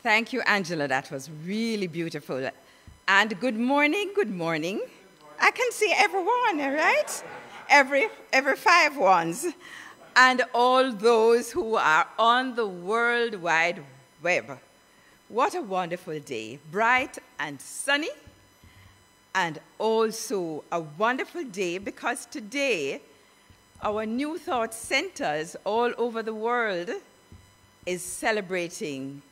Thank you, Angela. That was really beautiful. And good morning, good morning. I can see everyone, right? Every 5 ones. And all those who are on the World Wide Web. What a wonderful day. Bright and sunny. And also a wonderful day because today our New Thought centers all over the world is celebrating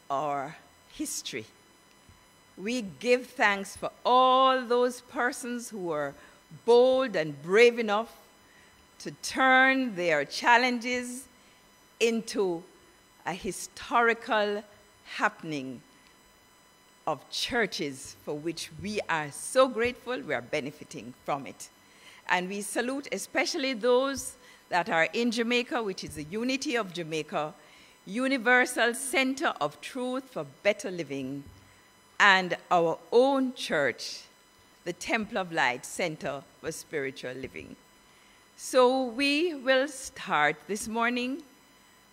our history. We give thanks for all those persons who are bold and brave enough to turn their challenges into a historical happening of churches for which we are so grateful. We are benefiting from it. And we salute especially those that are in Jamaica, which is the Unity of Jamaica, Universal Center of Truth for Better Living, and our own church, the Temple of Light Center for Spiritual Living. So we will start this morning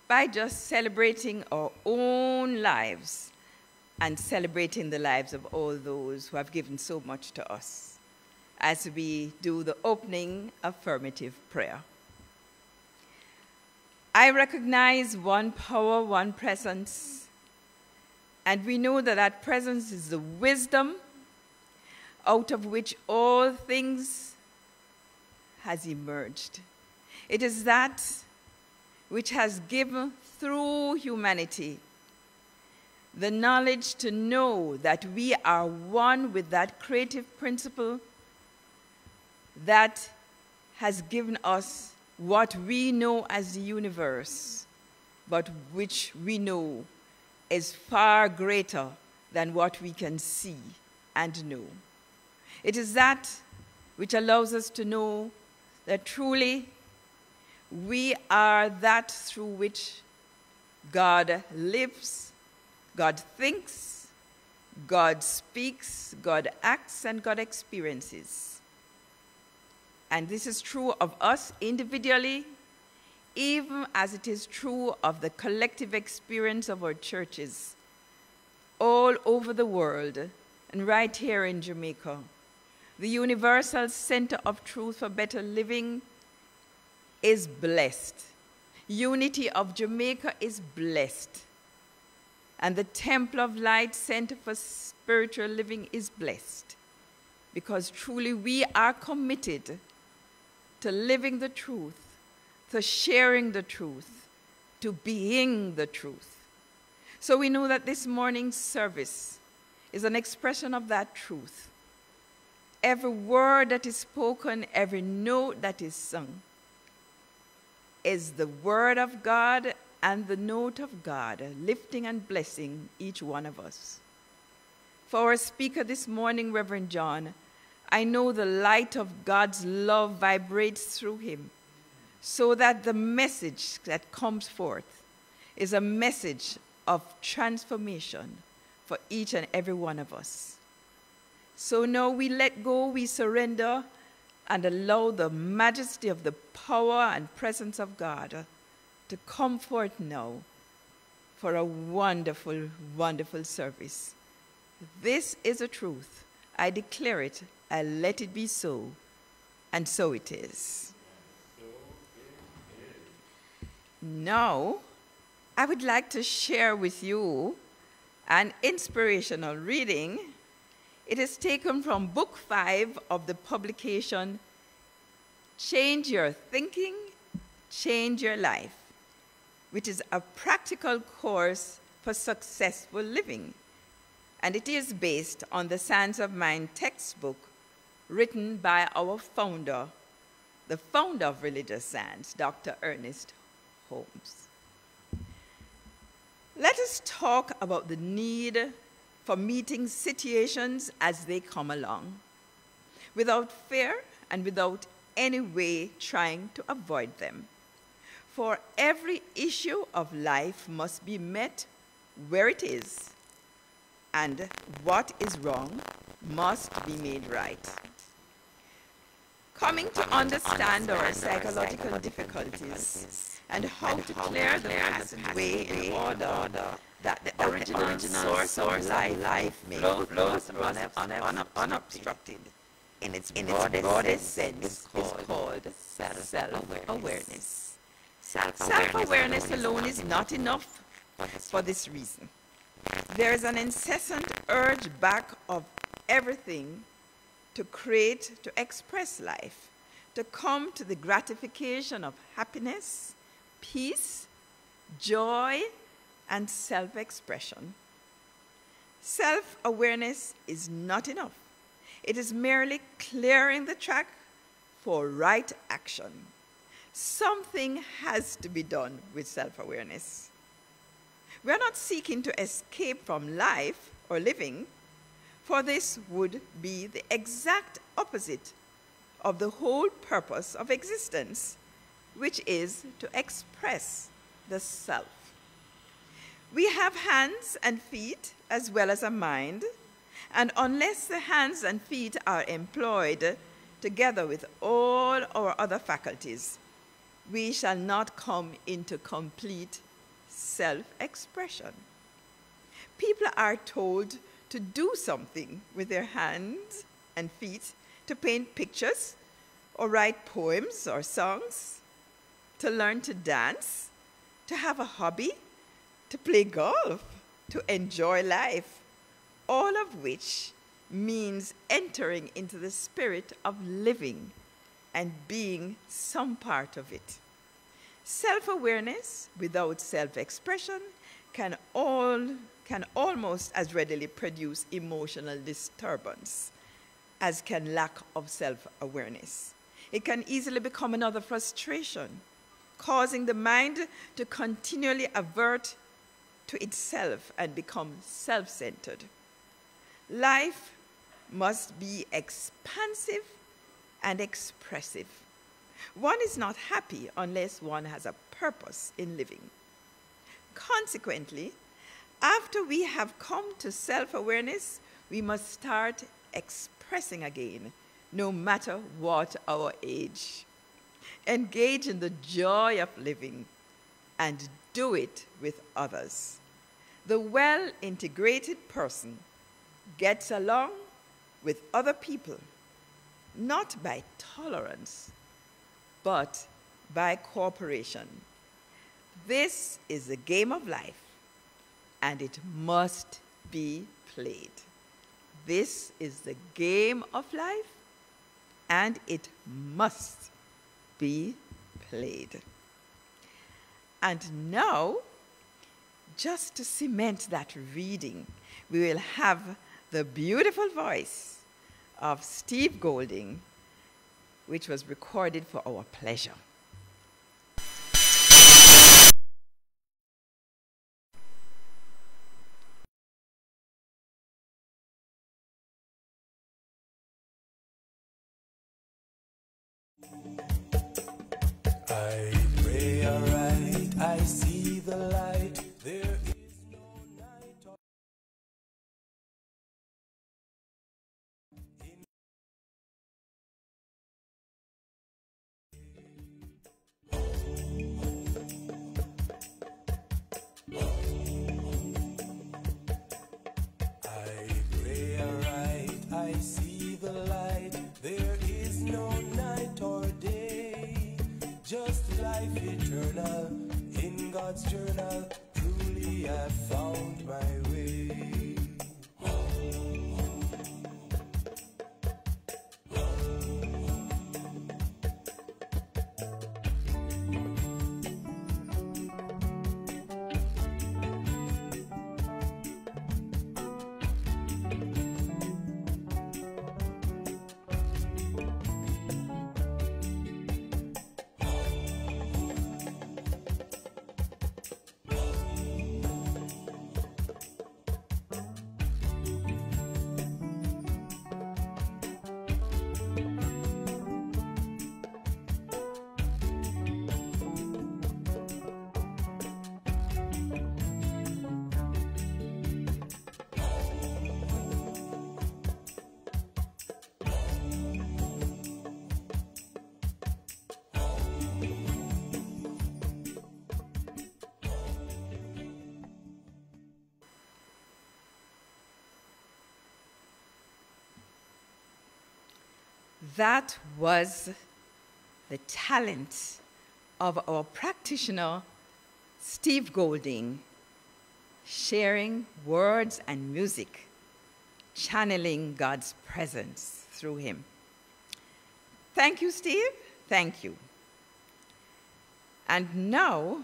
by just celebrating our own lives and celebrating the lives of all those who have given so much to us as we do the opening affirmative prayer. I recognize one power, one presence, and we know that that presence is the wisdom out of which all things has emerged. It is that which has given through humanity the knowledge to know that we are one with that creative principle that has given us what we know as the universe, but which we know is far greater than what we can see and know. It is that which allows us to know that truly we are that through which God lives, God thinks, God speaks, God acts, and God experiences. And this is true of us individually, even as it is true of the collective experience of our churches all over the world and right here in Jamaica. The Universal Center of Truth for Better Living is blessed. Unity of Jamaica is blessed. And the Temple of Light Center for Spiritual Living is blessed. Because truly we are committed to living the truth, to sharing the truth, to being the truth. So we know that this morning's service is an expression of that truth. Every word that is spoken, every note that is sung, is the word of God and the note of God, lifting and blessing each one of us. For our speaker this morning, Rev John, I know the light of God's love vibrates through him, so that the message that comes forth is a message of transformation for each and every one of us. So now we let go, we surrender, and allow the majesty of the power and presence of God to come forth now for a wonderful, wonderful service. This is a truth. I declare it, I let it be so, and so it is. Now, I would like to share with you an inspirational reading. It is taken from Book 5 of the publication, Change Your Thinking, Change Your Life, which is a practical course for successful living. And it is based on the Science of Mind textbook written by our founder, the founder of religious science, Dr. Ernest Holmes. Let us talk about the need for meeting situations as they come along, without fear and without any way trying to avoid them. For every issue of life must be met where it is, and what is wrong must be made right. Coming to understand our psychological difficulties and how to clear the passageway in order that the original source of life may flow unobstructed. In its broadest sense is called self-awareness. Self-awareness alone is not enough for this reason. There is an incessant urge back of everything to create, to express life, to come to the gratification of happiness, peace, joy, and self-expression. Self-awareness is not enough. It is merely clearing the track for right action. Something has to be done with self-awareness. We are not seeking to escape from life or living, for this would be the exact opposite of the whole purpose of existence, which is to express the self. We have hands and feet as well as a mind, and unless the hands and feet are employed together with all our other faculties, we shall not come into complete self-expression. People are told to do something with their hands and feet, to paint pictures or write poems or songs, to learn to dance, to have a hobby, to play golf, to enjoy life, all of which means entering into the spirit of living and being some part of it. Self-awareness without self-expression can almost as readily produce emotional disturbance as can lack of self-awareness. It can easily become another frustration, causing the mind to continually avert to itself and become self-centered. Life must be expansive and expressive. One is not happy unless one has a purpose in living. Consequently, after we have come to self-awareness, we must start expressing again, no matter what our age. Engage in the joy of living and do it with others. The well-integrated person gets along with other people, not by tolerance, but by cooperation. This is the game of life, and it must be played. This is the game of life, and it must be played. And now, just to cement that reading, we will have the beautiful voice of Steve Golding, which was recorded for our pleasure. I pray aright, I see the light, there is no night or I pray aright, I see the light, there is no night or day, just life eternal, in God's journal, truly I've found my way. that was the talent of our practitioner, Steve Golding, sharing words and music, channeling God's presence through him. Thank you, Steve. Thank you. And now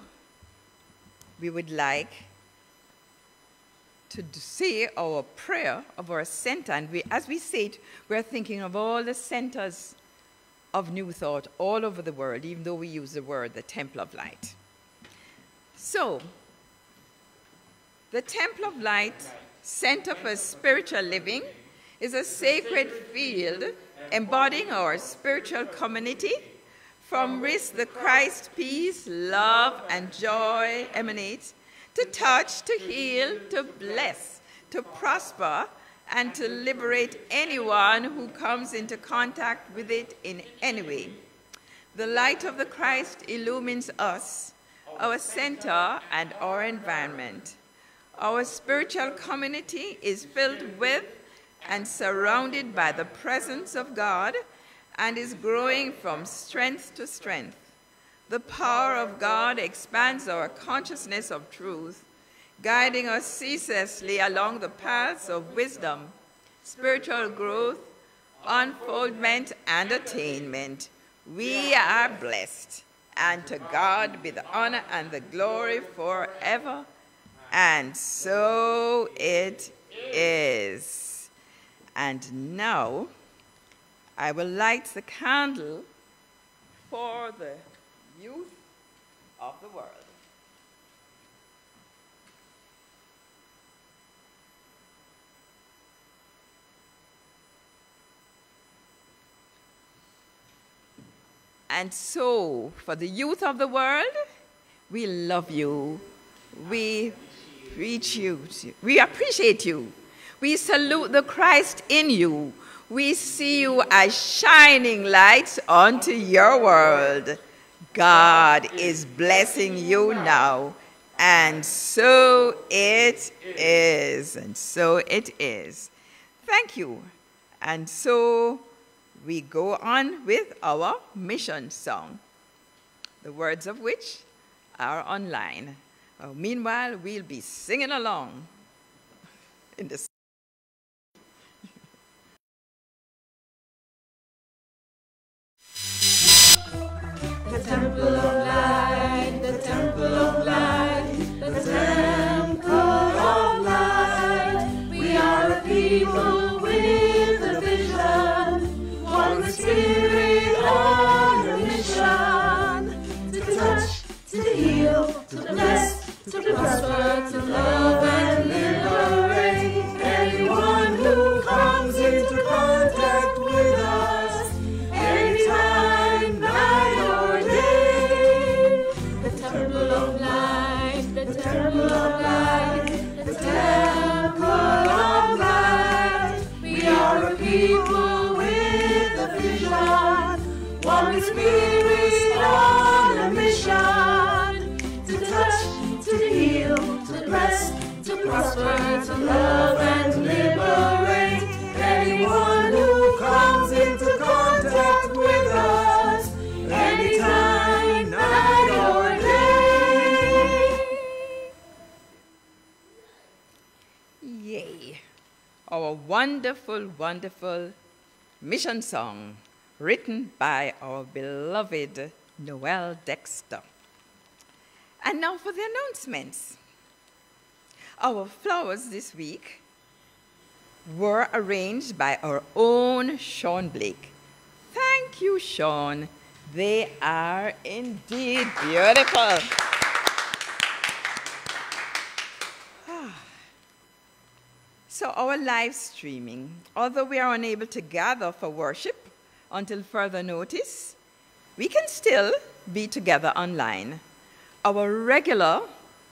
we would like to say our prayer of our center. And as we say it, we're thinking of all the centers of New Thought all over the world, even though we use the word the Temple of Light. So, the Temple of Light Center for Spiritual Living is a sacred field embodying our spiritual community from which the Christ peace, love, and joy emanate, to touch, to heal, to bless, to prosper, and to liberate anyone who comes into contact with it in any way. The light of the Christ illumines us, our center, and our environment. Our spiritual community is filled with and surrounded by the presence of God and is growing from strength to strength. The power of God expands our consciousness of truth, guiding us ceaselessly along the paths of wisdom, spiritual growth, unfoldment, and attainment. We are blessed, and to God be the honor and the glory forever. And so it is. And now I will light the candle for the youth of the world. And so, for the youth of the world, we love you. We appreciate you. We salute the Christ in you. We see you as shining lights unto your world. God is blessing you now. And so it is. And so it is. Thank you. And so we go on with our mission song, the words of which are online. Meanwhile, we'll be singing along in the temple of light, the temple of light, the temple of light. We are a people with a vision, one with spirit on a mission, to touch, to heal, to bless, to prosper, to love and liberate anyone who comes into contact with us, anytime, night or day. The temple of light, the temple of light, the temple of light. We are a people with a vision, one with spirit on a mission, to touch, to heal, to bless, to prosper, to love and liberate anyone who comes into contact with us, anytime, night or day. Yay. Our wonderful, wonderful mission song written by our beloved Noel Dexter. And now for the announcements. Our flowers this week were arranged by our own Sean Blake. Thank you, Sean. They are indeed beautiful. So our live streaming, although we are unable to gather for worship until further notice, we can still be together online. Our regular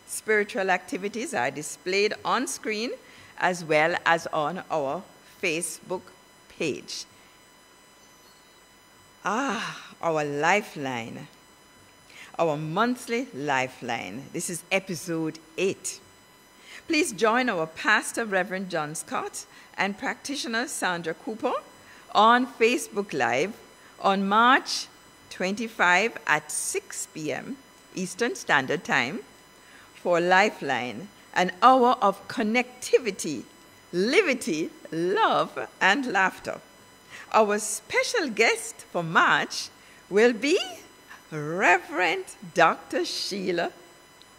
spiritual activities are displayed on screen as well as on our Facebook page. Our lifeline, our monthly lifeline. This is episode 8. Please join our pastor, Rev John Scott, and practitioner, Sandra Cooper, on Facebook Live on March 25 at 6 p.m. Eastern Standard Time for Lifeline, an hour of connectivity, liberty, love, and laughter. Our special guest for March will be Reverend Dr. Sheila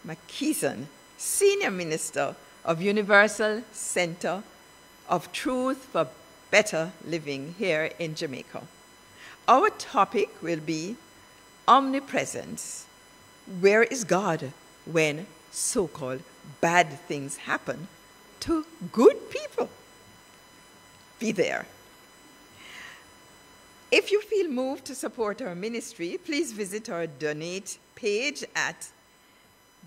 McKeeson, Senior Minister of Universal Center of Truth for Better Living here in Jamaica. Our topic will be omnipresence. Where is God when so-called bad things happen to good people? Be there. If you feel moved to support our ministry, please visit our donate page at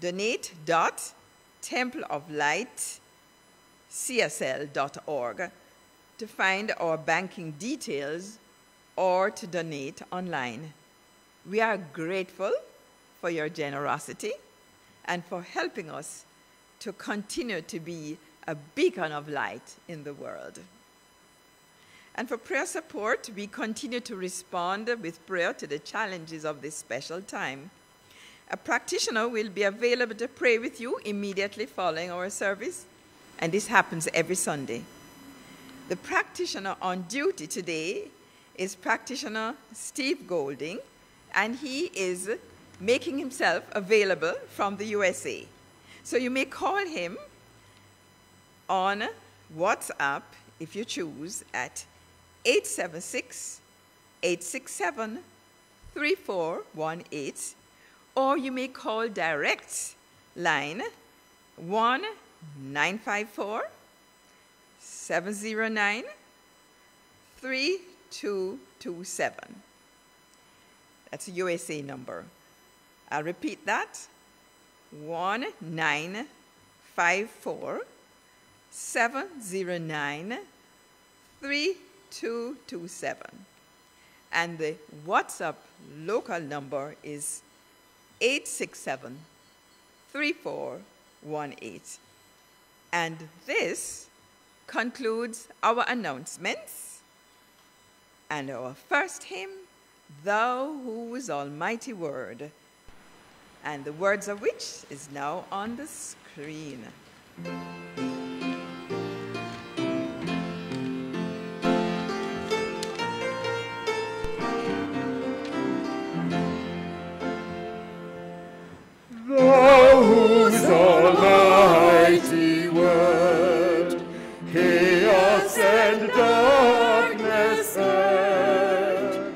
donate.templeoflightcsl.org to find our banking details or to donate online. We are grateful for your generosity and for helping us to continue to be a beacon of light in the world. And for prayer support, we continue to respond with prayer to the challenges of this special time. A practitioner will be available to pray with you immediately following our service, and this happens every Sunday. The practitioner on duty today is practitioner Steve Golding, and he is making himself available from the USA. So you may call him on WhatsApp, if you choose, at 876-867-3418, or you may call direct line 1-954-709-3227. That's a USA number. I'll repeat that, 1-954-709-3227. And the WhatsApp local number is 867-3418. And this concludes our announcements and our first hymn, Thou Whose Almighty Word, and the words of which is now on the screen. Thou whose almighty word chaos and darkness had,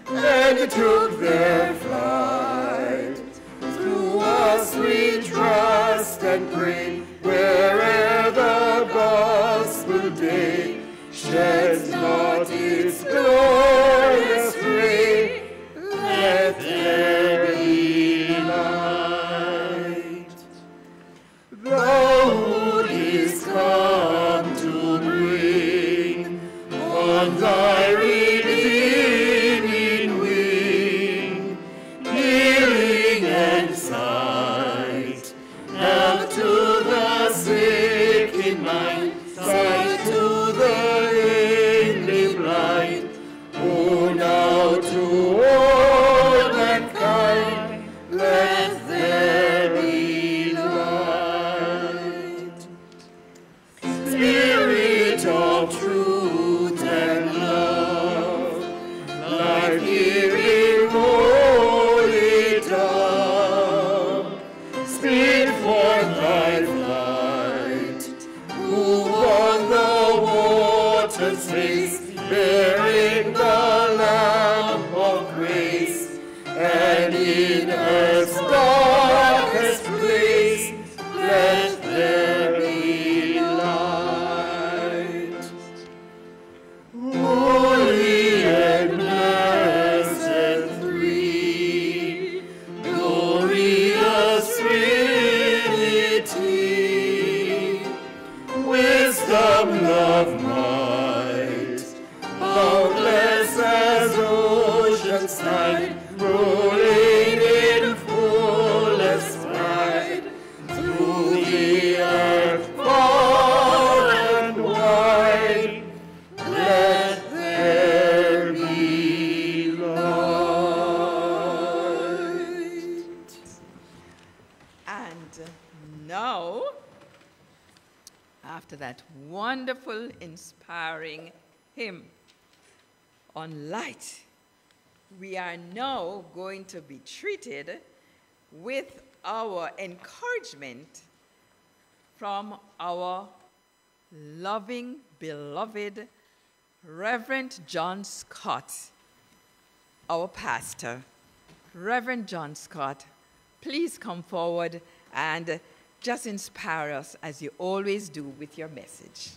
and took their flight, through us we trust and pray, where'er the gospel day sheds not its glorious ray, let there be light. Thou wouldst come to bring on thy redeeming wing healing and sight Now, after that wonderful, inspiring hymn on light, we are now going to be treated with our encouragement from our loving, beloved Reverend John Scott, our pastor. Reverend John Scott, please come forward and just inspire us as you always do with your message.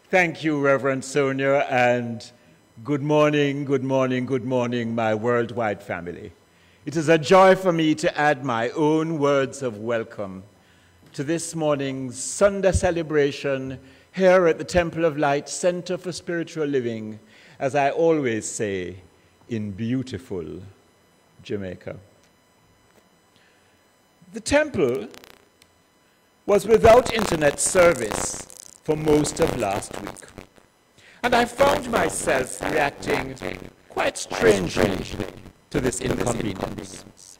Thank you, Reverend Sonia, and good morning, good morning, good morning, my worldwide family. It is a joy for me to add my own words of welcome to this morning's Sunday celebration here at the Temple of Light Center for Spiritual Living, as I always say, in beautiful Jamaica. The temple was without internet service for most of last week, and I found myself reacting quite strangely to this inconvenience.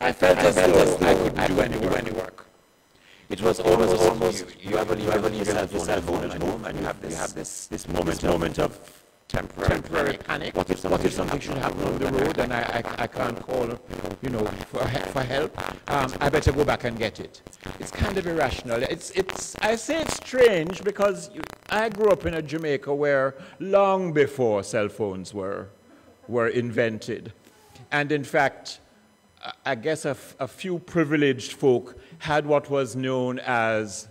I felt as though I couldn't do any work. It was almost you have yourself a phone at home, and you have this moment of temporary panic. What if something should happen on the road and I can't call, for help? I better go back and get it. It's kind of irrational. I say it's strange because I grew up in a Jamaica where long before cell phones were invented, and in fact, I guess a few privileged folk had what was known as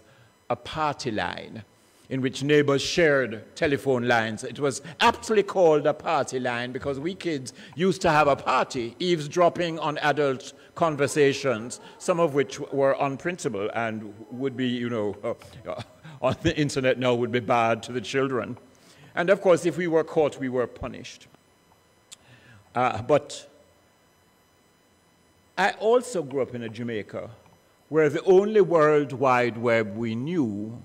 a party line, in which neighbors shared telephone lines. It was aptly called a party line because we kids used to have a party, eavesdropping on adult conversations, some of which were unprintable and would be, on the internet now would be bad to the children. And of course, if we were caught, we were punished. But I also grew up in a Jamaica where the only World Wide Web we knew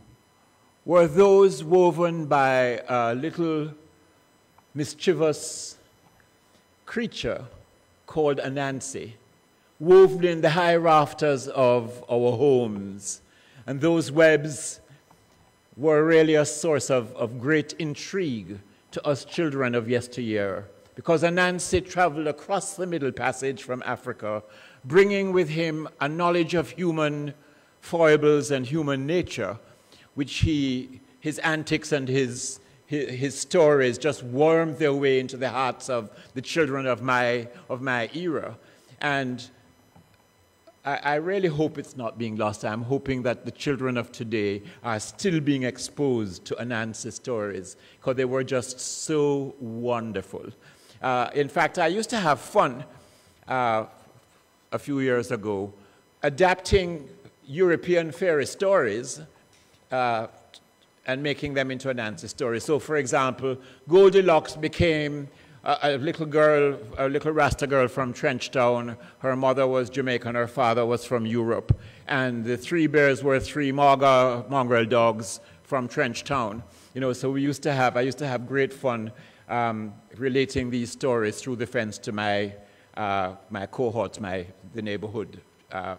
were those woven by a little mischievous creature called Anansi, woven in the high rafters of our homes. And those webs were really a source of great intrigue to us children of yesteryear, because Anansi traveled across the Middle Passage from Africa, bringing with him a knowledge of human foibles and human nature, which his antics and his stories just wormed their way into the hearts of the children of my era. And I really hope it's not being lost. I'm hoping that the children of today are still being exposed to Anansi's stories, because they were just so wonderful. In fact, I used to have fun a few years ago adapting European fairy stories and making them into Anansi stories. So, for example, Goldilocks became a little girl, a little Rasta girl from Trenchtown. Her mother was Jamaican, her father was from Europe. And the three bears were three mongrel dogs from Trenchtown. So I used to have great fun relating these stories through the fence to my cohorts, the neighborhood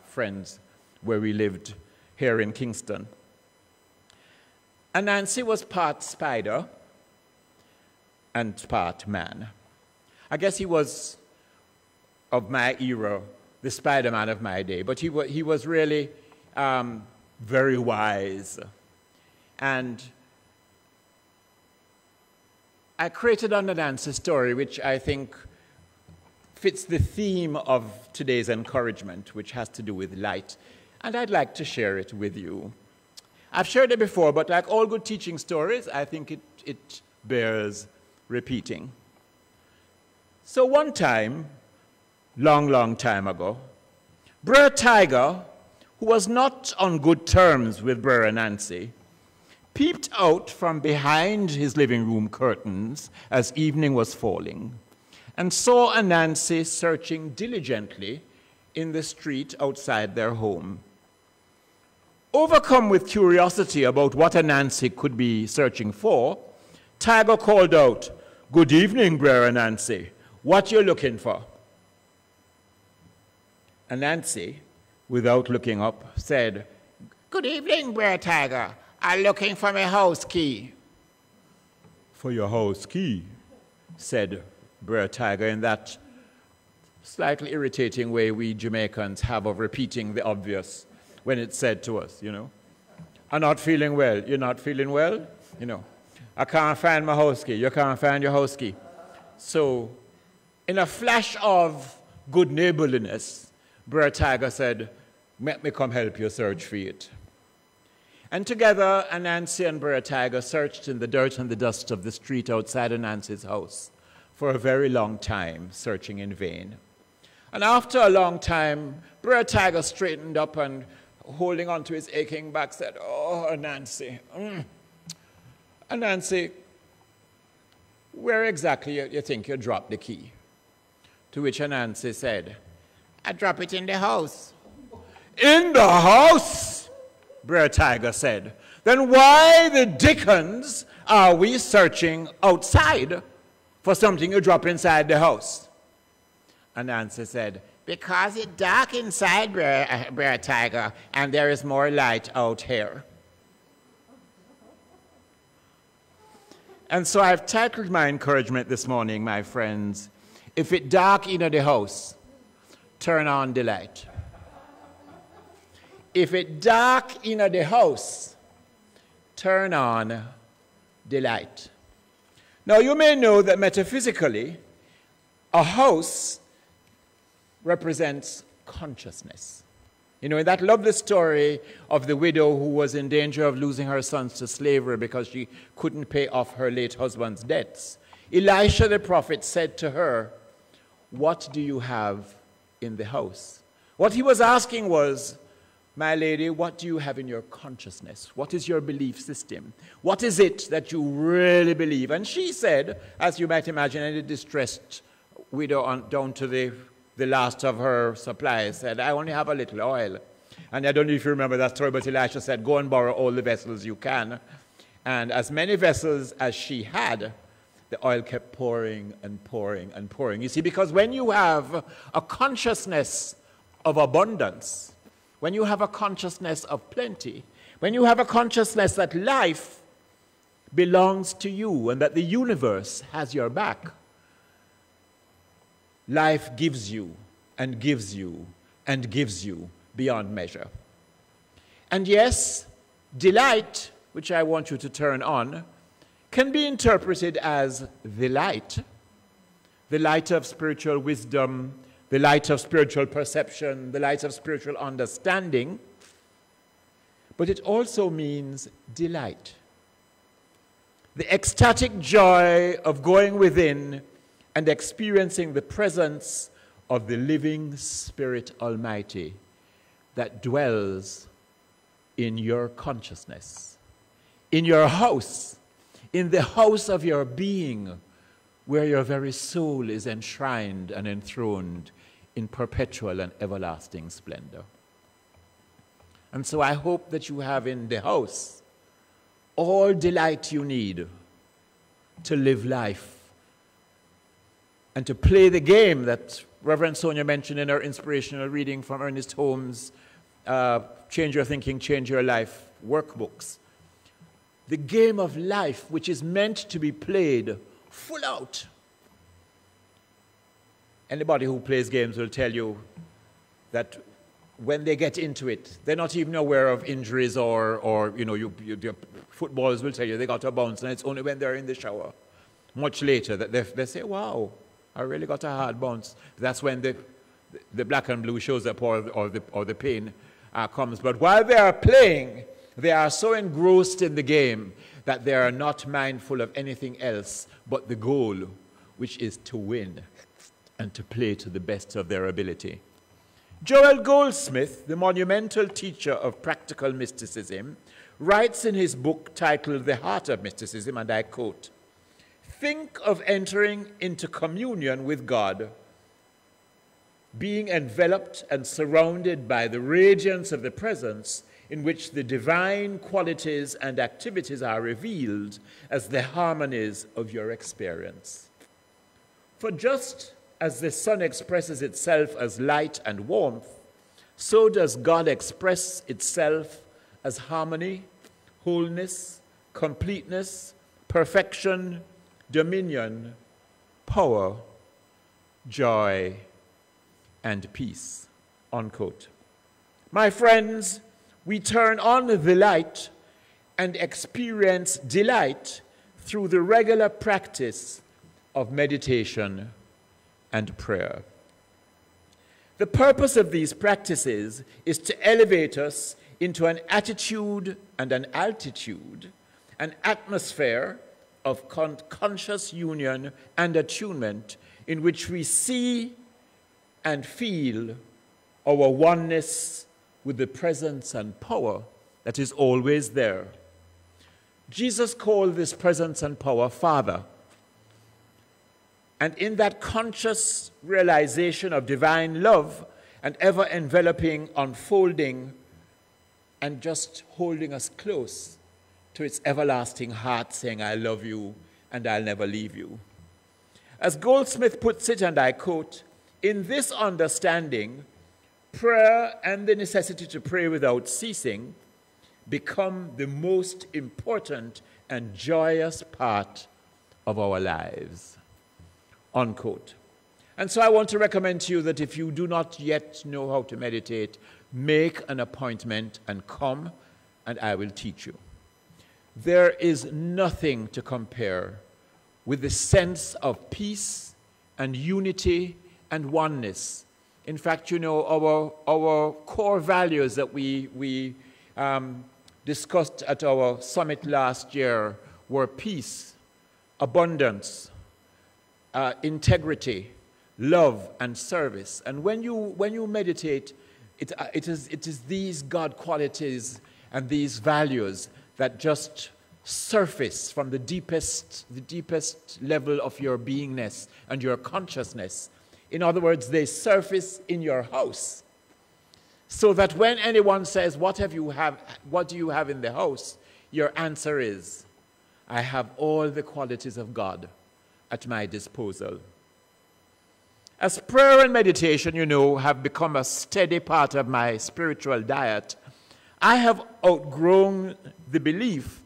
friends where we lived here in Kingston. Anansi was part spider and part man. I guess he was, of my era, the Spider-Man of my day, but he was really very wise. And I created an Anansi story, which I think fits the theme of today's encouragement, which has to do with light. And I'd like to share it with you. I've shared it before, but like all good teaching stories, I think it bears repeating. So one time, long time ago, Brer Tiger, who was not on good terms with Brer Anansi, peeped out from behind his living room curtains as evening was falling and saw Anansi searching diligently in the street outside their home. Overcome with curiosity about what Anansi could be searching for, Tiger called out, "Good evening, Brer Anansi. What you looking for?" And Nancy, without looking up, said, "Good evening, Brer Tiger. I'm looking for my house key." "For your house key," said Brer Tiger in that slightly irritating way we Jamaicans have of repeating the obvious when it's said to us, you know. "I'm not feeling well." "You're not feeling well?" You know. "I can't find my house key." "You can't find your house key." So, in a flash of good neighborliness, Brer Tiger said, "Let me come help you search for it." And together, Anansi and Brer Tiger searched in the dirt and the dust of the street outside Anansi's house for a very long time, searching in vain. And after a long time, Brer Tiger straightened up and, holding on to his aching back, said, "Oh, Anansi, Anansi, where exactly you think you dropped the key?" To which Anansi said, "I drop it in the house." "In the house?" Brer Tiger said. "Then why the dickens are we searching outside for something you drop inside the house?" Anansi said, "Because it's dark inside, Brer Tiger, and there is more light out here." And so I've titled my encouragement this morning, my friends, "If it dark in the house, turn on the light." If it dark in the house, turn on the light. Now you may know that metaphysically, a house represents consciousness. You know, in that lovely story of the widow who was in danger of losing her sons to slavery because she couldn't pay off her late husband's debts, Elisha the prophet said to her, "What do you have in the house?" What he was asking was, "My lady, what do you have in your consciousness? What is your belief system? What is it that you really believe?" And she said, as you might imagine, any distressed widow down to the last of her supplies, said, "I only have a little oil." And I don't know if you remember that story, but Elisha said, "Go and borrow all the vessels you can." And as many vessels as she had, the oil kept pouring and pouring and pouring. You see, because when you have a consciousness of abundance, when you have a consciousness of plenty, when you have a consciousness that life belongs to you and that the universe has your back, life gives you and gives you and gives you beyond measure. And yes, delight, which I want you to turn on, can be interpreted as the light of spiritual wisdom, the light of spiritual perception, the light of spiritual understanding, but it also means delight. The ecstatic joy of going within and experiencing the presence of the living Spirit Almighty that dwells in your consciousness, in your house, in the house of your being, where your very soul is enshrined and enthroned in perpetual and everlasting splendor. And so I hope that you have in the house all delight you need to live life and to play the game that Reverend Sonia mentioned in her inspirational reading from Ernest Holmes' Change Your Thinking, Change Your Life workbooks. The game of life, which is meant to be played full out. Anybody who plays games will tell you that when they get into it, they're not even aware of injuries or your footballers will tell you they got a bounce, and it's only when they're in the shower, much later, that they say, "Wow, I really got a hard bounce." That's when the black and blue shows up or the pain comes. But while they are playing, they are so engrossed in the game that they are not mindful of anything else but the goal, which is to win and to play to the best of their ability. Joel Goldsmith, the monumental teacher of practical mysticism, writes in his book titled The Heart of Mysticism, and I quote, "Think of entering into communion with God, being enveloped and surrounded by the radiance of the presence in which the divine qualities and activities are revealed as the harmonies of your experience. For just as the sun expresses itself as light and warmth, so does God express itself as harmony, wholeness, completeness, perfection, dominion, power, joy, and peace, unquote. My friends, we turn on the light and experience delight through the regular practice of meditation and prayer. The purpose of these practices is to elevate us into an attitude and an altitude, an atmosphere of conscious union and attunement in which we see and feel our oneness with the presence and power that is always there. Jesus called this presence and power Father. And in that conscious realization of divine love and ever-enveloping, unfolding, and just holding us close to its everlasting heart, saying, I love you and I'll never leave you. As Goldsmith puts it, and I quote, in this understanding, prayer and the necessity to pray without ceasing become the most important and joyous part of our lives, unquote. And so I want to recommend to you that if you do not yet know how to meditate, make an appointment and come, and I will teach you. There is nothing to compare with the sense of peace and unity and oneness. In fact, you know, our core values that we discussed at our summit last year were peace, abundance, integrity, love, and service. And when you meditate, it is these God qualities and these values that just surface from the deepest level of your beingness and your consciousness. In other words, they surface in your house. So that when anyone says, what do you have in the house? Your answer is, I have all the qualities of God at my disposal. As prayer and meditation, you know, have become a steady part of my spiritual diet, I have outgrown the belief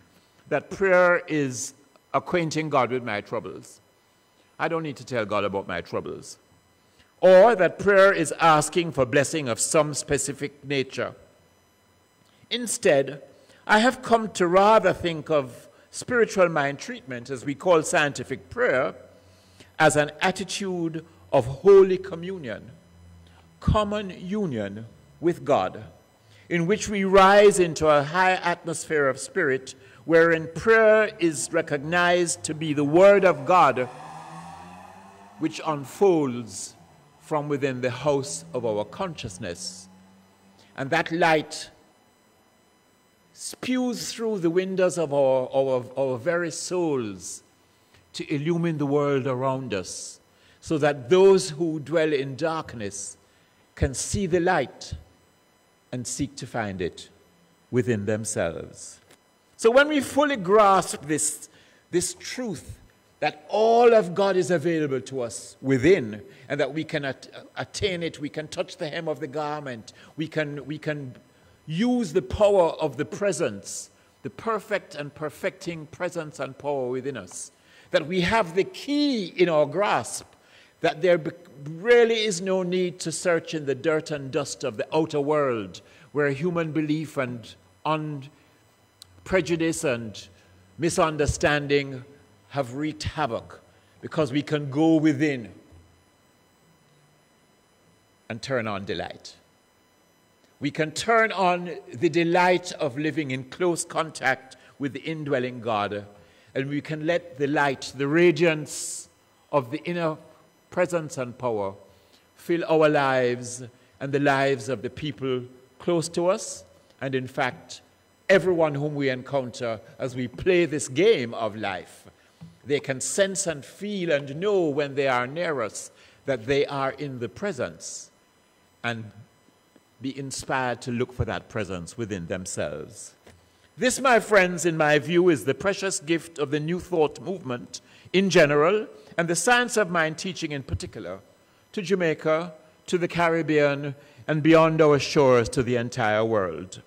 that prayer is acquainting God with my troubles. I don't need to tell God about my troubles. Or that prayer is asking for blessing of some specific nature. Instead, I have come to rather think of spiritual mind treatment, as we call scientific prayer, as an attitude of holy communion, common union with God, in which we rise into a high atmosphere of spirit, wherein prayer is recognized to be the Word of God, which unfolds from within the house of our consciousness. And that light spews through the windows of our very souls to illumine the world around us, so that those who dwell in darkness can see the light and seek to find it within themselves. So when we fully grasp this truth, that all of God is available to us within, and that we can attain it, we can touch the hem of the garment, we can use the power of the presence, the perfect and perfecting presence and power within us, that we have the key in our grasp, that there really is no need to search in the dirt and dust of the outer world, where human belief and prejudice and misunderstanding have wreaked havoc, because we can go within and turn on delight. We can turn on the delight of living in close contact with the indwelling God, and we can let the light, the radiance of the inner presence and power fill our lives and the lives of the people close to us, and in fact, everyone whom we encounter as we play this game of life. They can sense and feel and know when they are near us that they are in the presence, and be inspired to look for that presence within themselves. This, my friends, in my view, is the precious gift of the New Thought movement in general, and the Science of Mind teaching in particular, to Jamaica, to the Caribbean, and beyond our shores to the entire world.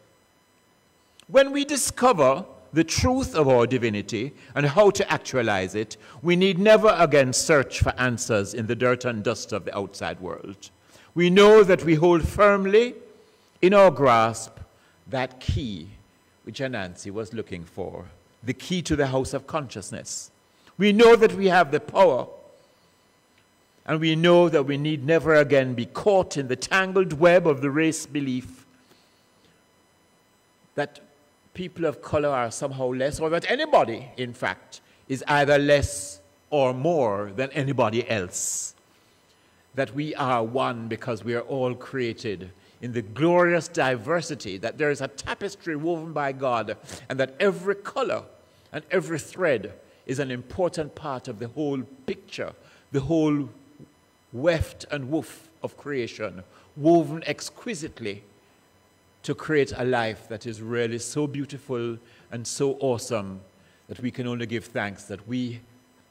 When we discover the truth of our divinity and how to actualize it, we need never again search for answers in the dirt and dust of the outside world. We know that we hold firmly in our grasp that key which Anansi was looking for, the key to the house of consciousness. We know that we have the power, and we know that we need never again be caught in the tangled web of the race belief that people of color are somehow less, or that anybody, in fact, is either less or more than anybody else. That we are one because we are all created in the glorious diversity, that there is a tapestry woven by God, and that every color and every thread is an important part of the whole picture, the whole weft and woof of creation, woven exquisitely to create a life that is really so beautiful and so awesome that we can only give thanks that we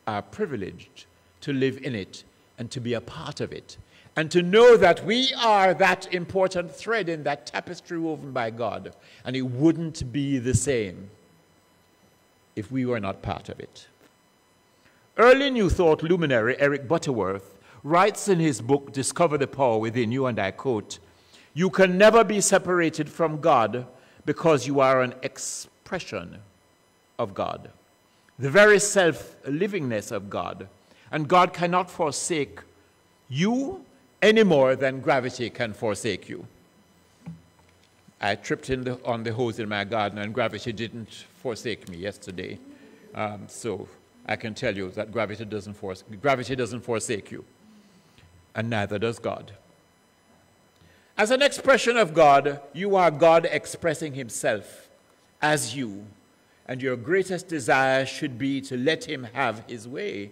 are privileged to live in it and to be a part of it, and to know that we are that important thread in that tapestry woven by God, and it wouldn't be the same if we were not part of it. Early New Thought luminary Eric Butterworth writes in his book, Discover the Power Within You, and I quote, "You can never be separated from God because you are an expression of God, the very self-livingness of God, and God cannot forsake you any more than gravity can forsake you." I tripped on the hose in my garden, and gravity didn't forsake me yesterday. So I can tell you that gravity doesn't forsake you, and neither does God. As an expression of God, you are God expressing himself as you, and your greatest desire should be to let him have his way.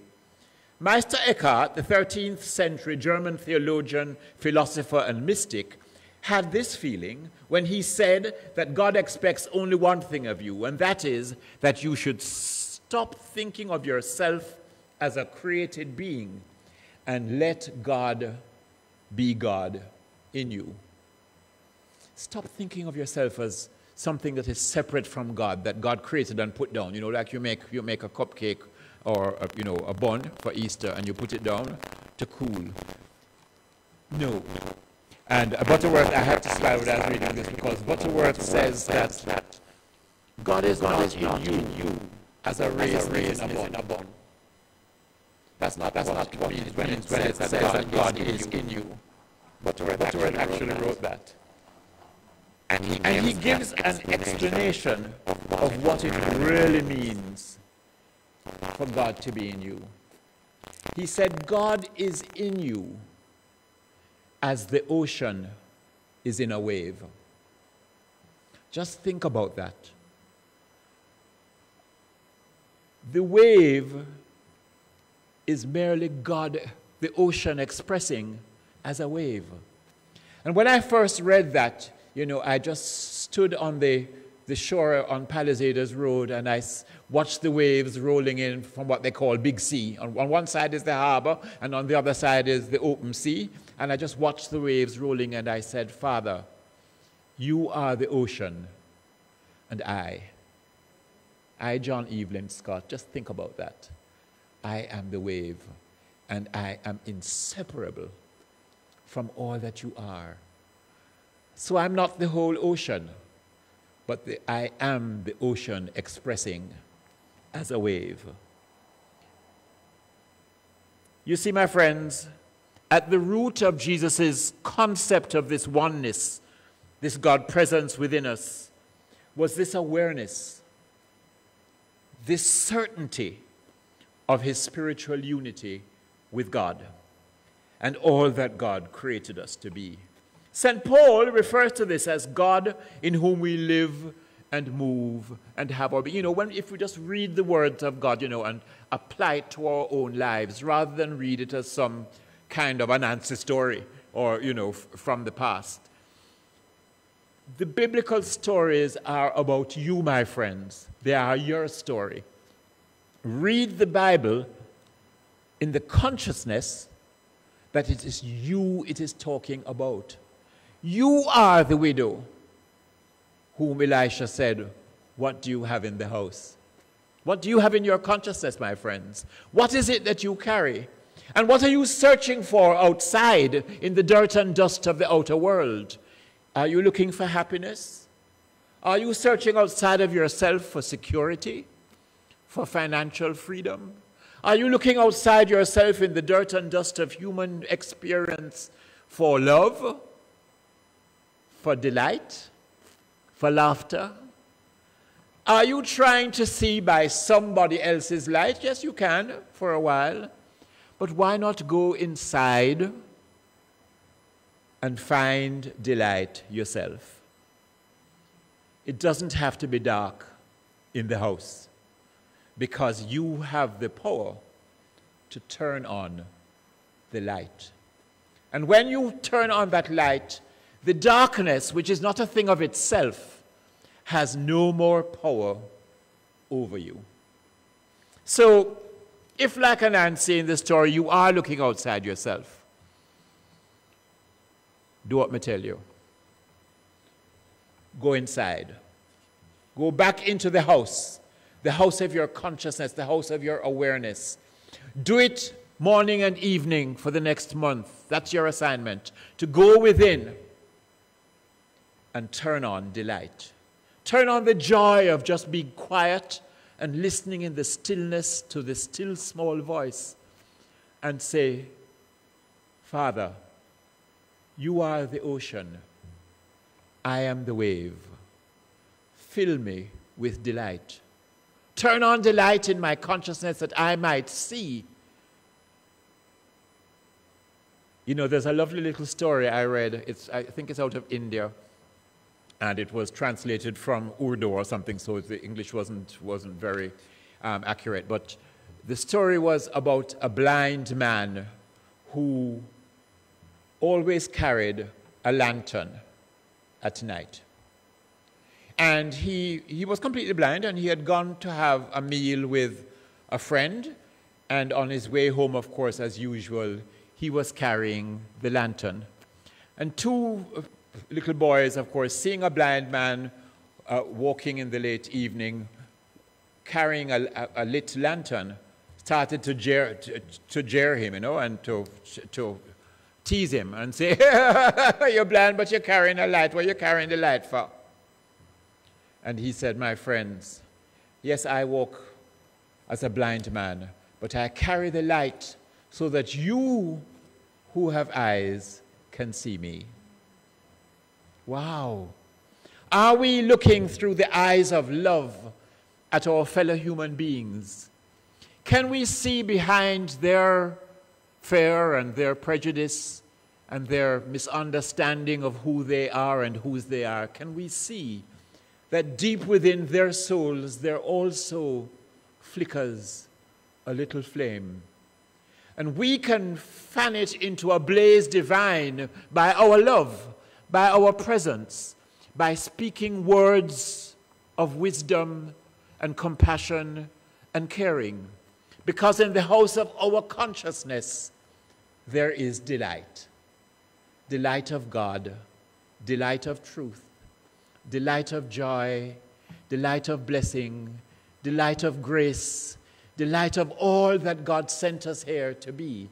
Meister Eckhart, the 13th century German theologian, philosopher, and mystic, had this feeling when he said that God expects only one thing of you, and that is that you should stop thinking of yourself as a created being and let God be God in you. Stop thinking of yourself as something that is separate from God, that God created and put down. You know, like you make a cupcake or a bun for Easter, and you put it down to cool. No. And Butterworth, I had to smile when I was reading this, because Butterworth says that God is not in you as a raisin in a bun. That's not what it means when it says that God is in you. Butterworth actually wrote that. And he gives an explanation of what it really means for God to be in you. He said, God is in you as the ocean is in a wave. Just think about that. The wave is merely God, the ocean, expressing as a wave. And when I first read that, I just stood on the shore on Palisades Road, and I watched the waves rolling in from what they call Big Sea. On one side is the harbor, and on the other side is the open sea. And I just watched the waves rolling, and I said, Father, you are the ocean, and I, John Evelyn Scott, just think about that. I am the wave, and I am inseparable from all that you are. So I'm not the whole ocean, but I am the ocean expressing as a wave. You see, my friends, at the root of Jesus' concept of this oneness, this God presence within us, was this awareness, this certainty of his spiritual unity with God and all that God created us to be. St. Paul refers to this as God in whom we live and move and have our being. If we just read the words of God, and apply it to our own lives, rather than read it as some kind of an answer story or, from the past. The biblical stories are about you, my friends. They are your story. Read the Bible in the consciousness that it is you it is talking about. You are the widow whom Elisha said, what do you have in the house? What do you have in your consciousness, my friends? What is it that you carry? And what are you searching for outside in the dirt and dust of the outer world? Are you looking for happiness? Are you searching outside of yourself for security, for financial freedom? Are you looking outside yourself in the dirt and dust of human experience for love, for delight, for laughter? Are you trying to see by somebody else's light? Yes, you can for a while. But why not go inside and find delight yourself? It doesn't have to be dark in the house, because you have the power to turn on the light. And when you turn on that light, the darkness, which is not a thing of itself, has no more power over you. So, if like Nancy in the story, you are looking outside yourself, do what me tell you. Go inside. Go back into the house of your consciousness, the house of your awareness. Do it morning and evening for the next month. That's your assignment, to go within and turn on delight. Turn on the joy of just being quiet and listening in the stillness to the still small voice and say, Father, you are the ocean. I am the wave. Fill me with delight. Turn on delight in my consciousness that I might see. You know, there's a lovely little story I read. I think it's out of India. And it was translated from Urdu or something, so the English wasn't very accurate. But the story was about a blind man who always carried a lantern at night. And he was completely blind, and he had gone to have a meal with a friend. And on his way home, of course, as usual, he was carrying the lantern. And two little boys, of course, seeing a blind man walking in the late evening, carrying a lit lantern, started to jeer him, you know, and to tease him and say, you're blind, but you're carrying a light. What are you carrying the light for? And he said, my friends, yes, I walk as a blind man, but I carry the light so that you who have eyes can see me. Wow. Are we looking through the eyes of love at our fellow human beings? Can we see behind their fear and their prejudice and their misunderstanding of who they are and whose they are? Can we see that deep within their souls there also flickers a little flame? And we can fan it into a blaze divine by our love, by our presence, by speaking words of wisdom and compassion and caring. Because in the house of our consciousness, there is delight. Delight of God, delight of truth, delight of joy, delight of blessing, delight of grace, delight of all that God sent us here to be.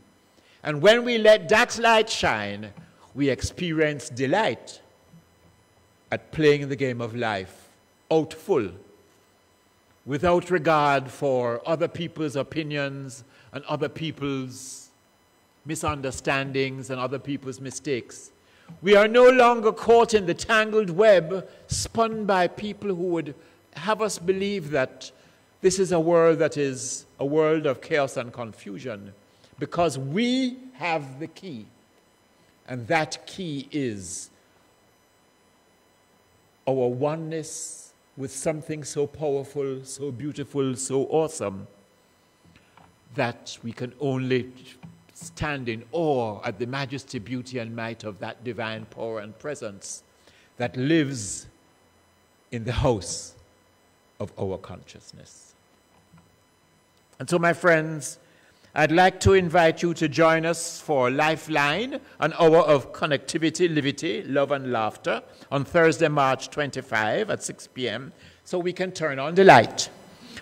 And when we let that light shine, we experience delight at playing the game of life out full, without regard for other people's opinions and other people's misunderstandings and other people's mistakes. We are no longer caught in the tangled web spun by people who would have us believe that this is a world that is a world of chaos and confusion, because we have the key. And that key is our oneness with something so powerful, so beautiful, so awesome, that we can only stand in awe at the majesty, beauty, and might of that divine power and presence that lives in the house of our consciousness. And so, my friends, I'd like to invite you to join us for Lifeline, an hour of connectivity, livity, love and laughter on Thursday, March 25 at 6 p.m. so we can turn on the light.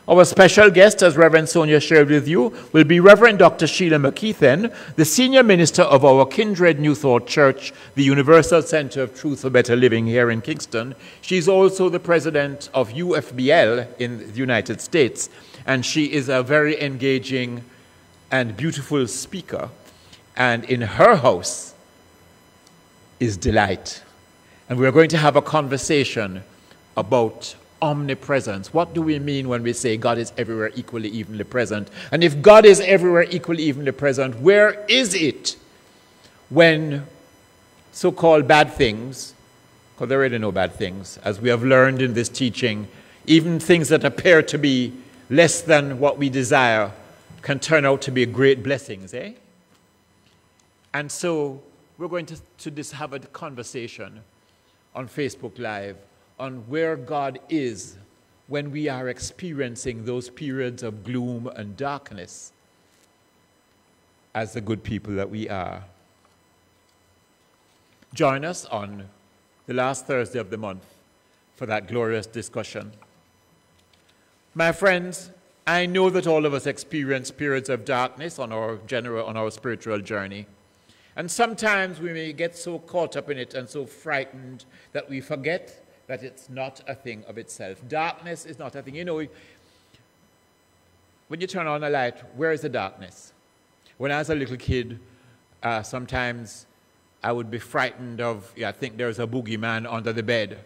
Our special guest, as Reverend Sonia shared with you, will be Reverend Dr. Sheila McKeithen, the senior minister of our Kindred New Thought Church, the Universal Center of Truth for Better Living here in Kingston. She's also the president of UFBL in the United States, and she is a very engaging and beautiful speaker. And in her house is delight. And we're going to have a conversation about omnipresence. What do we mean when we say God is everywhere equally, evenly present? And if God is everywhere equally, evenly present, where is it when so-called bad things, because there are really no bad things, as we have learned in this teaching, even things that appear to be less than what we desire can turn out to be great blessings, eh? And so we're going to just have a conversation on Facebook Live on where God is when we are experiencing those periods of gloom and darkness as the good people that we are. Join us on the last Thursday of the month for that glorious discussion. My friends, I know that all of us experience periods of darkness on our spiritual journey. And sometimes we may get so caught up in it and so frightened that we forget that it's not a thing of itself. Darkness is not a thing. You know, when you turn on a light, where is the darkness? When I was a little kid, sometimes I would be frightened of, I think there's a boogeyman under the bed.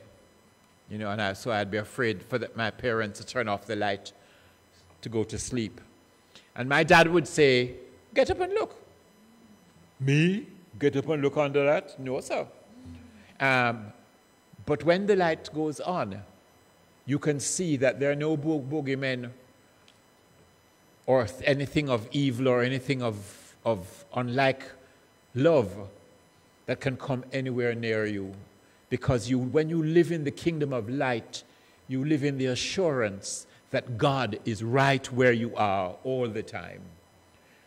You know, and so I'd be afraid for my parents to turn off the light to go to sleep. And my dad would say, get up and look. Me? Get up and look under that? No, sir. But when the light goes on, you can see that there are no boogeymen or anything of evil or anything of unlike love that can come anywhere near you. Because when you live in the kingdom of light, you live in the assurance that God is right where you are all the time.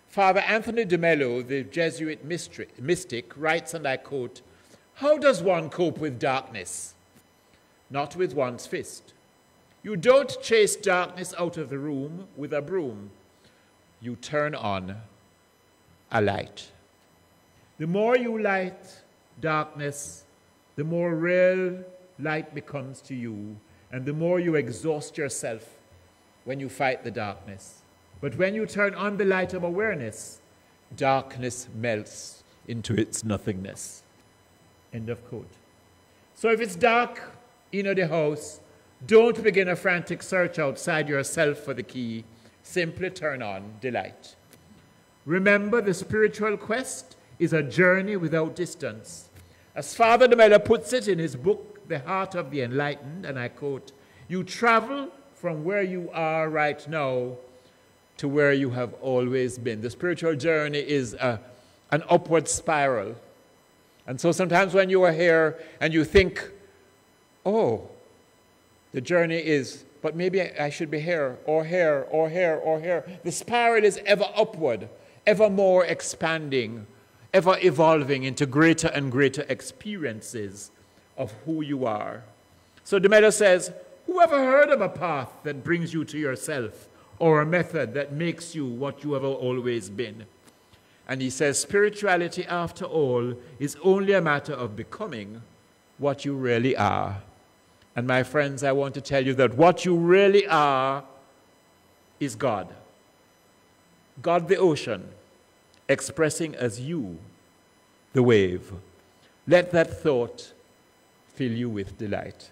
Father Anthony de Mello, the Jesuit mystic, writes, and I quote, "How does one cope with darkness? Not with one's fist. You don't chase darkness out of the room with a broom. You turn on a light. The more you light darkness, the more real light becomes to you, and the more you exhaust yourself when you fight the darkness. But when you turn on the light of awareness, darkness melts into its nothingness." End of quote. So if it's dark in the house, don't begin a frantic search outside yourself for the key. Simply turn on the light. Remember, the spiritual quest is a journey without distance. As Father de Mello puts it in his book, The Heart of the Enlightened, and I quote, "You travel from where you are right now to where you have always been." The spiritual journey is an upward spiral. And so sometimes when you are here and you think, oh, the journey is, but maybe I should be here, or here, or here, or here. The spiral is ever upward, ever more expanding, ever evolving into greater and greater experiences of who you are. So de Mello says, who ever heard of a path that brings you to yourself, or a method that makes you what you have always been? And he says, spirituality, after all, is only a matter of becoming what you really are. And my friends, I want to tell you that what you really are is God. God the ocean, expressing as you the wave. Let that thought fill you with delight.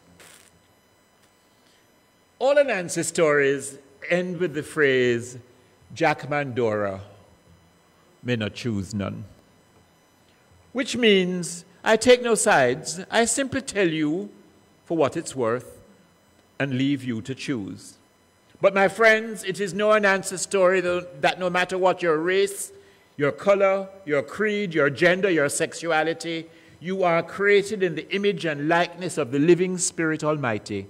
All Anansi stories end with the phrase, Jack Mandora may not choose none. Which means, I take no sides. I simply tell you for what it's worth and leave you to choose. But my friends, it is no Anansi story that no matter what your race, your color, your creed, your gender, your sexuality, you are created in the image and likeness of the living Spirit Almighty.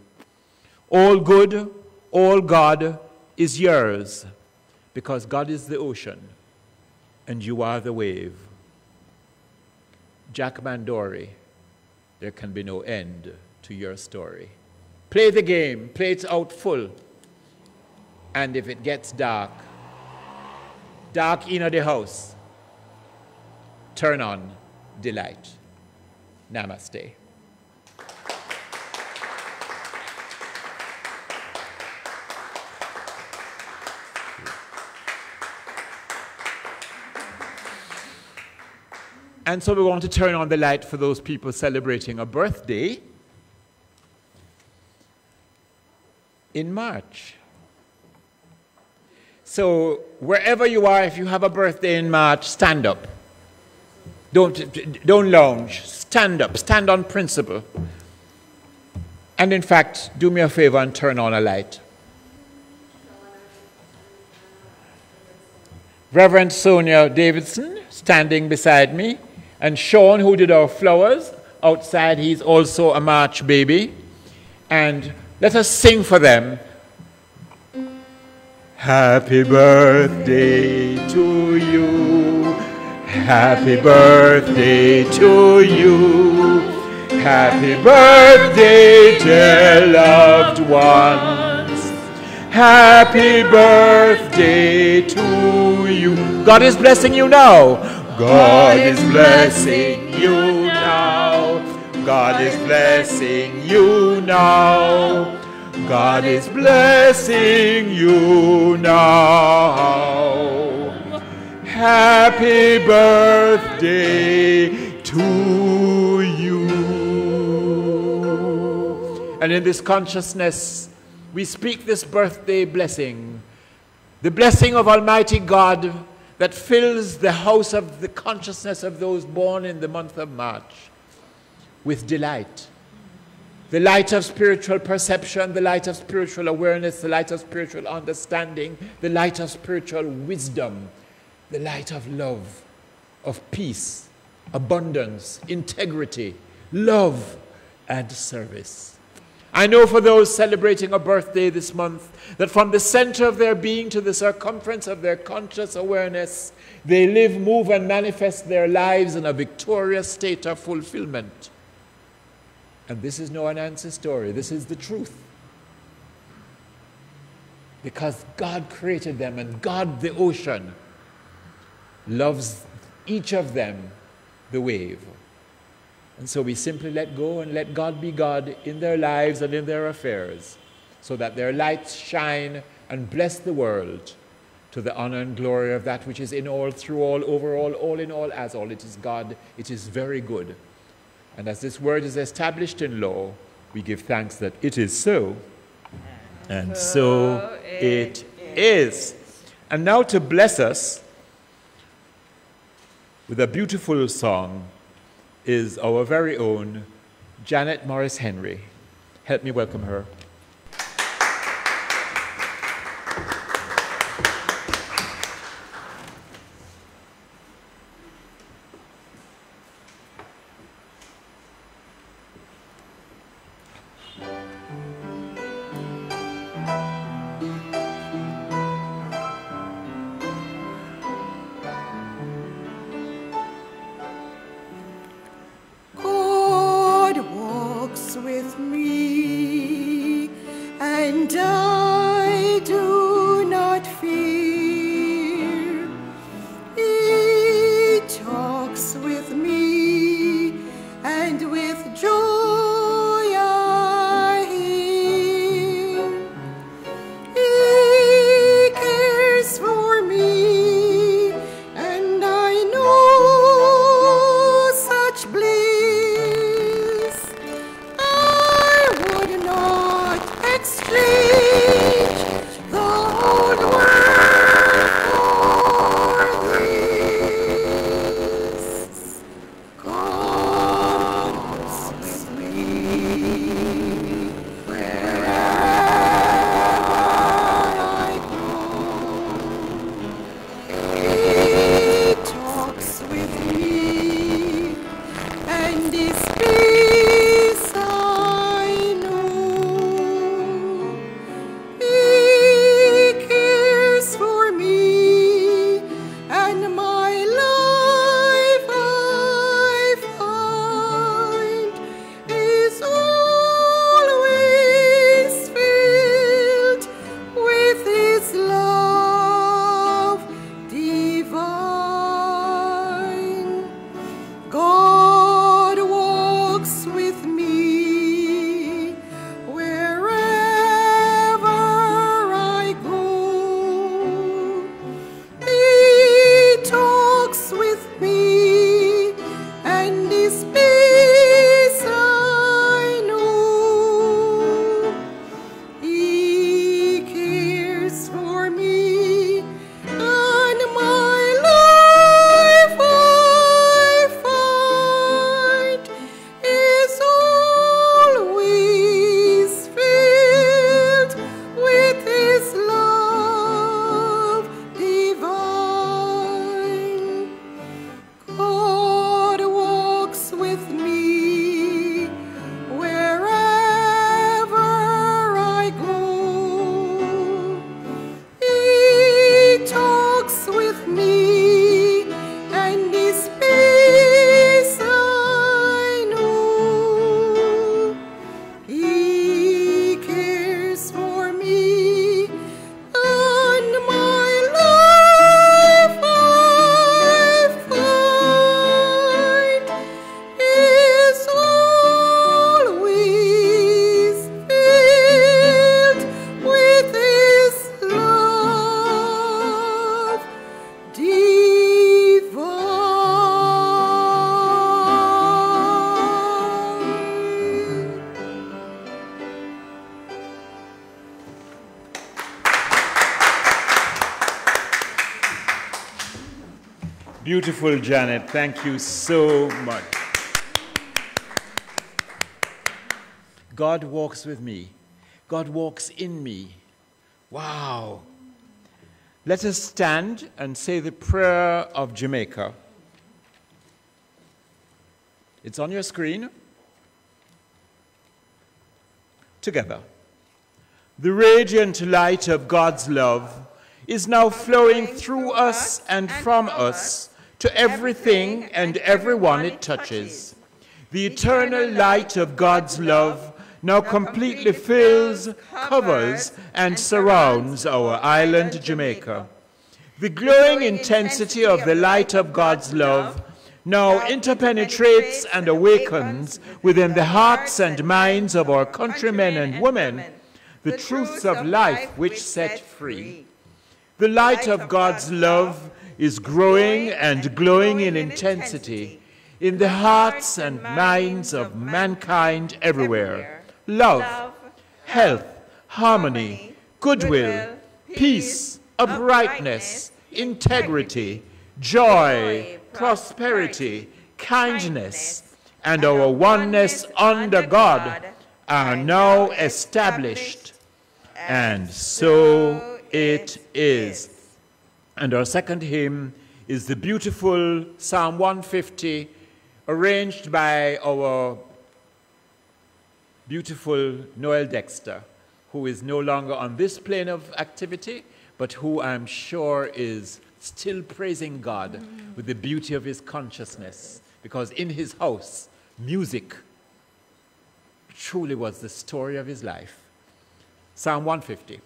All good, all God is yours, because God is the ocean and you are the wave. Jack Mandori, there can be no end to your story. Play the game, play it out full. And if it gets dark, dark in the house, turn on the light. Namaste. And so we want to turn on the light for those people celebrating a birthday in March. So wherever you are, if you have a birthday in March, stand up. Don't lounge. Stand up. Stand on principle. And in fact, do me a favor and turn on a light. Rev Sonia Davidson, standing beside me, and Sean, who did our flowers outside, he's also a March baby. And let us sing for them. Happy birthday to you. Happy birthday to you. Happy birthday, dear loved ones. Happy birthday to you. God is blessing you now. God is blessing you now. God is blessing you now. God is blessing you now. Happy birthday to you. And in this consciousness, we speak this birthday blessing, the blessing of Almighty God that fills the house of the consciousness of those born in the month of March with delight. The light of spiritual perception, the light of spiritual awareness, the light of spiritual understanding, the light of spiritual wisdom, the light of love, of peace, abundance, integrity, love, and service. I know for those celebrating a birthday this month that from the center of their being to the circumference of their conscious awareness, they live, move, and manifest their lives in a victorious state of fulfillment. And this is no Anansi story. This is the truth. Because God created them, and God, the ocean, loves each of them, the wave. And so we simply let go and let God be God in their lives and in their affairs, so that their lights shine and bless the world to the honor and glory of that which is in all, through all, over all in all, as all. It is God. It is very good. And as this word is established in law, we give thanks that it is so. And so it is. And now to bless us with a beautiful song is our very own Janet Morris Henry. Help me welcome her. God walks with me. Beautiful, Janet. Thank you so much. God walks with me. God walks in me. Wow. Let us stand and say the prayer of Jamaica. It's on your screen. Together. The radiant light of God's love is now flowing through us and from us to everything and everyone it touches. The eternal light of God's love now completely fills, covers, and surrounds our island, Jamaica. The glowing intensity of the light of God's love now interpenetrates and awakens within the hearts and minds of our countrymen and women the truths of life which set free. The light of God's love is growing and glowing in intensity in the hearts and minds of mankind everywhere. Love, health, harmony, goodwill, peace, uprightness, integrity, joy, prosperity, kindness, and our oneness under God are now established. And so it is. And our second hymn is the beautiful Psalm 150, arranged by our beautiful Noel Dexter, who is no longer on this plane of activity, but who I'm sure is still praising God with the beauty of his consciousness, because in his house, music truly was the story of his life. Psalm 150.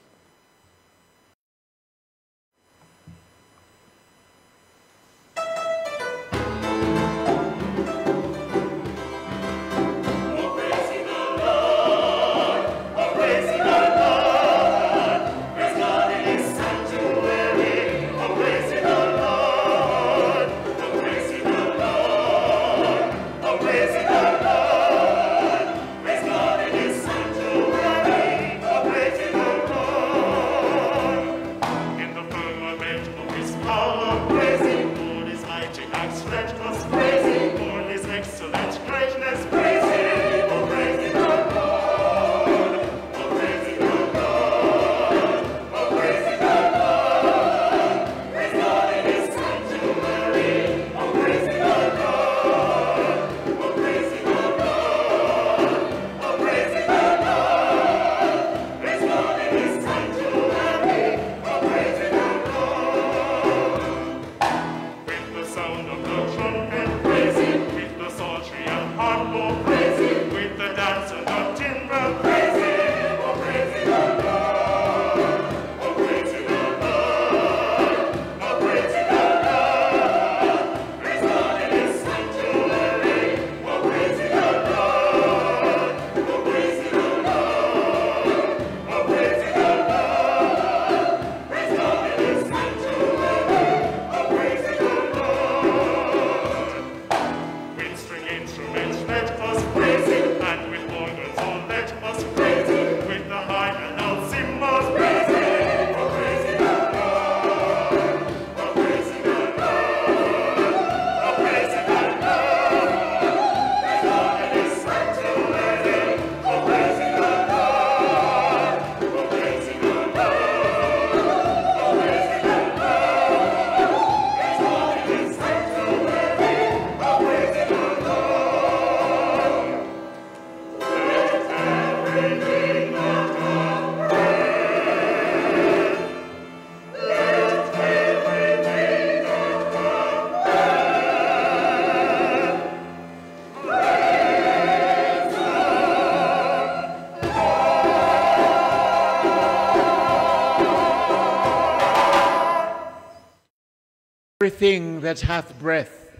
Everything that hath breath,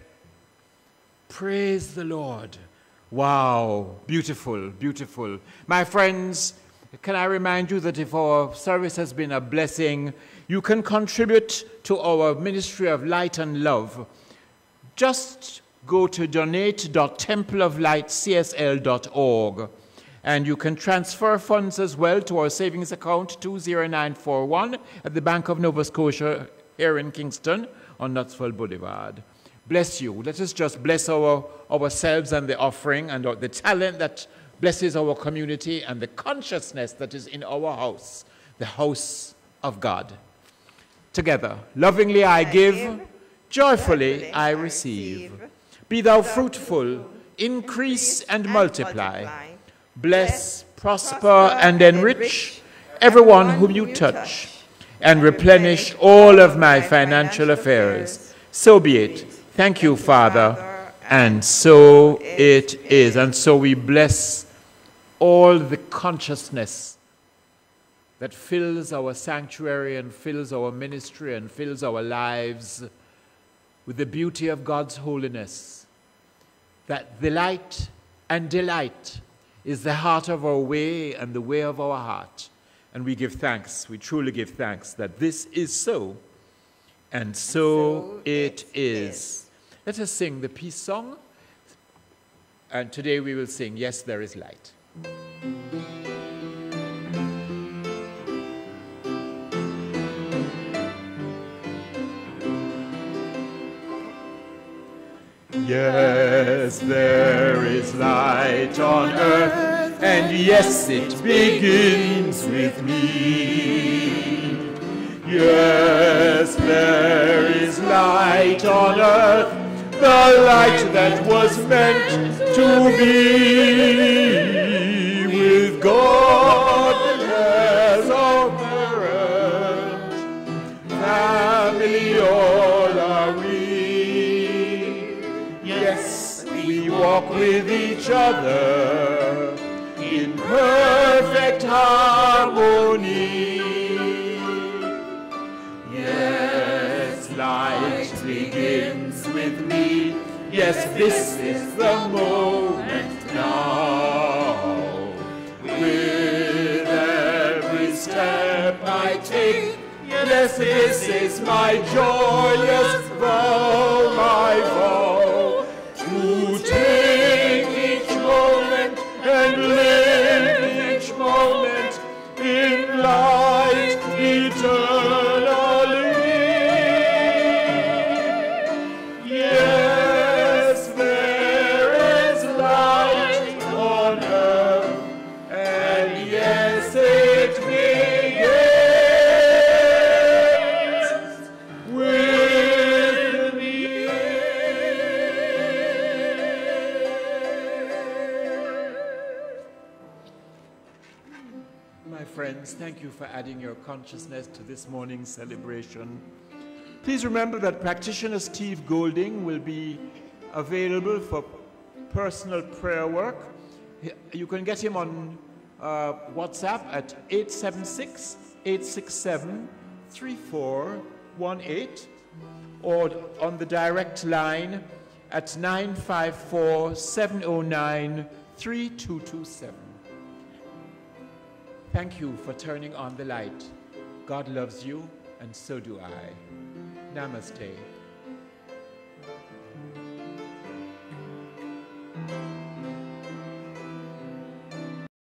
praise the Lord. Wow, beautiful, beautiful. My friends, can I remind you that if our service has been a blessing, you can contribute to our Ministry of Light and Love. Just go to donate.templeoflightcsl.org, and you can transfer funds as well to our savings account 20941 at the Bank of Nova Scotia here in Kingston, on Knutsville Boulevard. Bless you. Let us just bless ourselves and the offering and the talent that blesses our community and the consciousness that is in our house, the house of God. Together, lovingly I give, joyfully I receive. Be thou fruitful, increase and multiply. Bless, prosper, and enrich everyone whom you touch, and replenish all of my financial affairs. So be it. Thank you, Father. And so it is. And so we bless all the consciousness that fills our sanctuary and fills our ministry and fills our lives with the beauty of God's holiness. That the light and delight is the heart of our way and the way of our heart. And we give thanks, we truly give thanks that this is so, and so it is. Let us sing the peace song, and today we will sing, Yes, There Is Light. Yes, there is light on earth, and yes, it begins with me. Yes, there is light on earth, the light that was meant to be. With God as our parent, family all are we. Yes, we walk with each other in perfect harmony. Yes, light begins with me. Yes, this is the moment now. With every step I take, yes, this is my joyous vow, my vow, to take each moment and live each moment in light eternally. Yes, there is light on earth, and yes, it begins with me. My friends, thank you for adding your consciousness to this morning's celebration. Please remember that practitioner Steve Golding will be available for personal prayer work. You can get him on WhatsApp at 876-867-3418 or on the direct line at 954-709-3227. Thank you for turning on the light. God loves you, and so do I. Namaste.